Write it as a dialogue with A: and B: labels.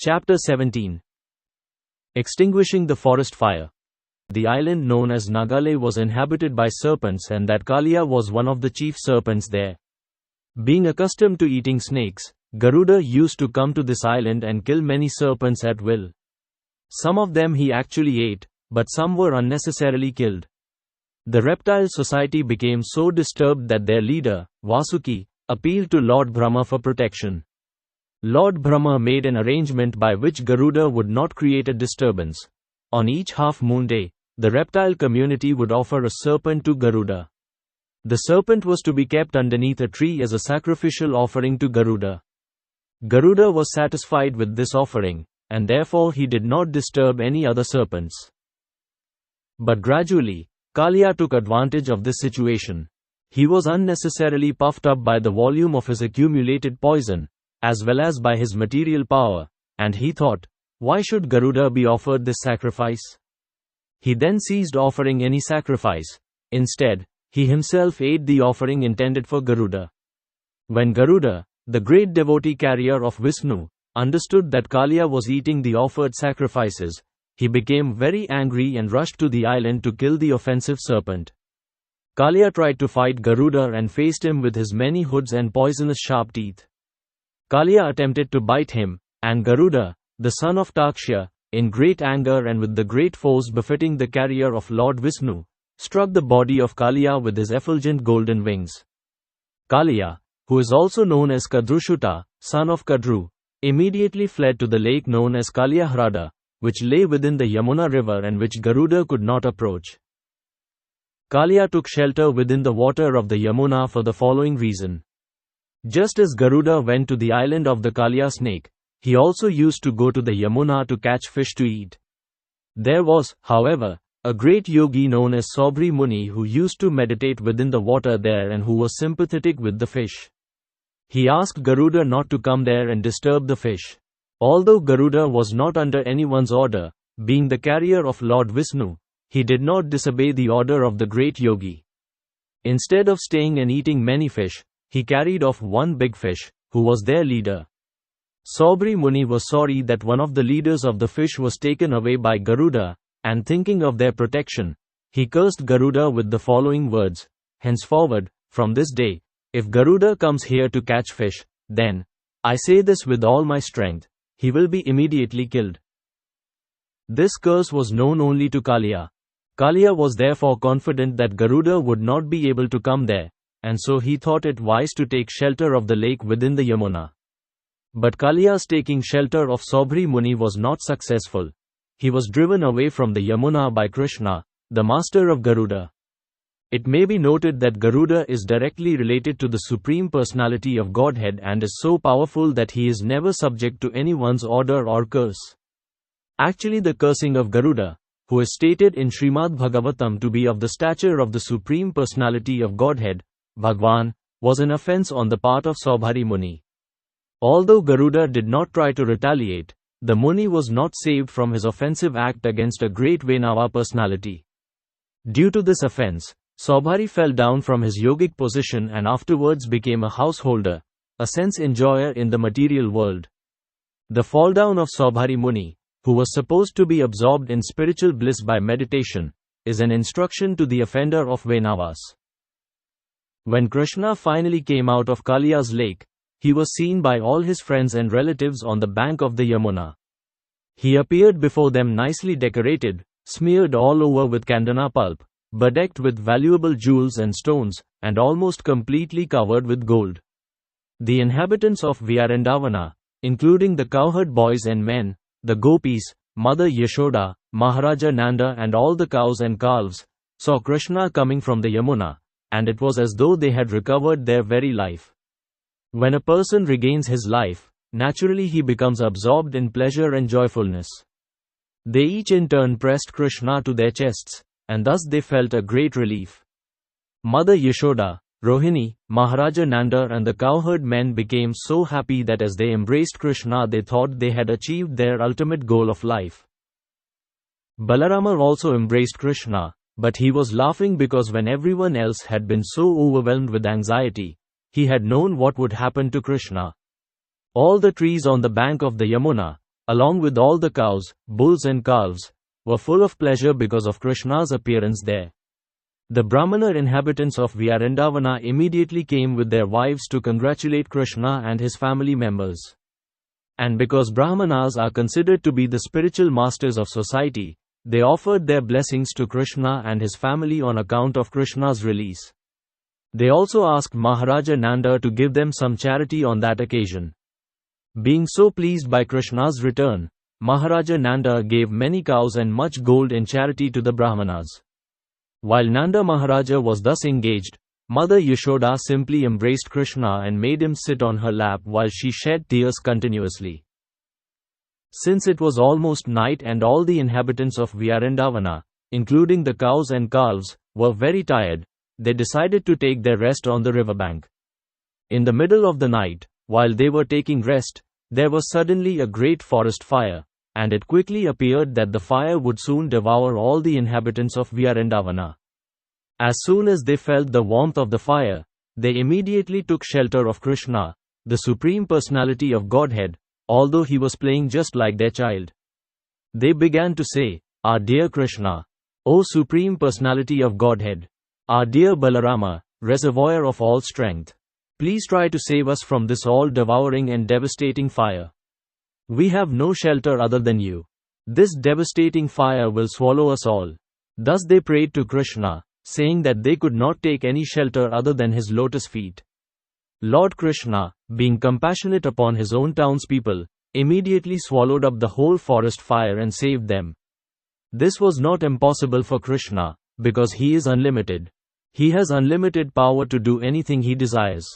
A: Chapter 17. Extinguishing the forest fire. The island known as Nagale was inhabited by serpents, and that Kaliya was one of the chief serpents there. Being accustomed to eating snakes, Garuda used to come to this island and kill many serpents at will. Some of them he actually ate, but some were unnecessarily killed. The reptile society became so disturbed that their leader, Vasuki, appealed to Lord Brahma for protection. Lord Brahma made an arrangement by which Garuda would not create a disturbance. On each half-moon day, the reptile community would offer a serpent to Garuda. The serpent was to be kept underneath a tree as a sacrificial offering to Garuda. Garuda was satisfied with this offering, and therefore he did not disturb any other serpents. But gradually, Kaliya took advantage of this situation. He was unnecessarily puffed up by the volume of his accumulated poison, as well as by his material power, and he thought, why should Garuda be offered this sacrifice? He then ceased offering any sacrifice. Instead, he himself ate the offering intended for Garuda. When Garuda, the great devotee carrier of Vishnu, understood that Kaliya was eating the offered sacrifices, he became very angry and rushed to the island to kill the offensive serpent. Kaliya tried to fight Garuda and faced him with his many hoods and poisonous sharp teeth. Kaliya attempted to bite him, and Garuda, the son of Taksha, in great anger and with the great force befitting the carrier of Lord Vishnu, struck the body of Kaliya with his effulgent golden wings. Kaliya, who is also known as Kadrushuta, son of Kadru, immediately fled to the lake known as Kaliyahrada, which lay within the Yamuna river and which Garuda could not approach. Kaliya took shelter within the water of the Yamuna for the following reason. Just as Garuda went to the island of the Kaliya snake, he also used to go to the Yamuna to catch fish to eat. There was, however, a great yogi known as Saubhri Muni who used to meditate within the water there and who was sympathetic with the fish. He asked Garuda not to come there and disturb the fish. Although Garuda was not under anyone's order, being the carrier of Lord Vishnu, he did not disobey the order of the great yogi. Instead of staying and eating many fish, he carried off one big fish, who was their leader. Saubhri Muni was sorry that one of the leaders of the fish was taken away by Garuda, and thinking of their protection, he cursed Garuda with the following words, henceforward, from this day, if Garuda comes here to catch fish, then, I say this with all my strength, he will be immediately killed. This curse was known only to Kaliya. Kaliya was therefore confident that Garuda would not be able to come there, and so he thought it wise to take shelter of the lake within the Yamuna. But Kaliya's taking shelter of Saubhri Muni was not successful. He was driven away from the Yamuna by Krishna, the master of Garuda. It may be noted that Garuda is directly related to the Supreme Personality of Godhead and is so powerful that he is never subject to anyone's order or curse. Actually, the cursing of Garuda, who is stated in Śrīmad-Bhāgavatam to be of the stature of the Supreme Personality of Godhead, Bhagwan, was an offense on the part of Saubhri Muni. Although Garuda did not try to retaliate, the Muni was not saved from his offensive act against a great Vainava personality. Due to this offense, Saubhri fell down from his yogic position and afterwards became a householder, a sense enjoyer in the material world. The fall down of Saubhri Muni, who was supposed to be absorbed in spiritual bliss by meditation, is an instruction to the offender of Vainavas. When Krishna finally came out of Kaliya's lake, he was seen by all his friends and relatives on the bank of the Yamuna. He appeared before them nicely decorated, smeared all over with candana pulp, bedecked with valuable jewels and stones, and almost completely covered with gold. The inhabitants of Vyārendavana, including the cowherd boys and men, the gopis, Mother Yashoda, Maharaja Nanda and all the cows and calves, saw Krishna coming from the Yamuna, and it was as though they had recovered their very life. When a person regains his life, naturally he becomes absorbed in pleasure and joyfulness. They each in turn pressed Krishna to their chests, and thus they felt a great relief. Mother Yashoda, Rohini, Maharaja Nanda and the cowherd men became so happy that as they embraced Krishna they thought they had achieved their ultimate goal of life. Balarama also embraced Krishna, but he was laughing because when everyone else had been so overwhelmed with anxiety, he had known what would happen to Krishna. All the trees on the bank of the Yamuna, along with all the cows, bulls and calves, were full of pleasure because of Krishna's appearance there. The Brahmana inhabitants of Vrindavana immediately came with their wives to congratulate Krishna and his family members. And because Brahmanas are considered to be the spiritual masters of society, they offered their blessings to Krishna and his family on account of Krishna's release. They also asked Maharaja Nanda to give them some charity on that occasion. Being so pleased by Krishna's return, Maharaja Nanda gave many cows and much gold in charity to the Brahmanas. While Nanda Maharaja was thus engaged, Mother Yashoda simply embraced Krishna and made him sit on her lap while she shed tears continuously. Since it was almost night and all the inhabitants of Vrindavana, including the cows and calves, were very tired, they decided to take their rest on the riverbank. In the middle of the night, while they were taking rest, there was suddenly a great forest fire, and it quickly appeared that the fire would soon devour all the inhabitants of Vrindavana. As soon as they felt the warmth of the fire, they immediately took shelter of Krishna, the Supreme Personality of Godhead, although he was playing just like their child. They began to say, "Our dear Krishna, O Supreme Personality of Godhead, our dear Balarama, reservoir of all strength, please try to save us from this all-devouring and devastating fire. We have no shelter other than you. This devastating fire will swallow us all." Thus they prayed to Krishna, saying that they could not take any shelter other than his lotus feet. Lord Krishna, being compassionate upon his own townspeople, immediately swallowed up the whole forest fire and saved them. This was not impossible for Krishna, because he is unlimited. He has unlimited power to do anything he desires.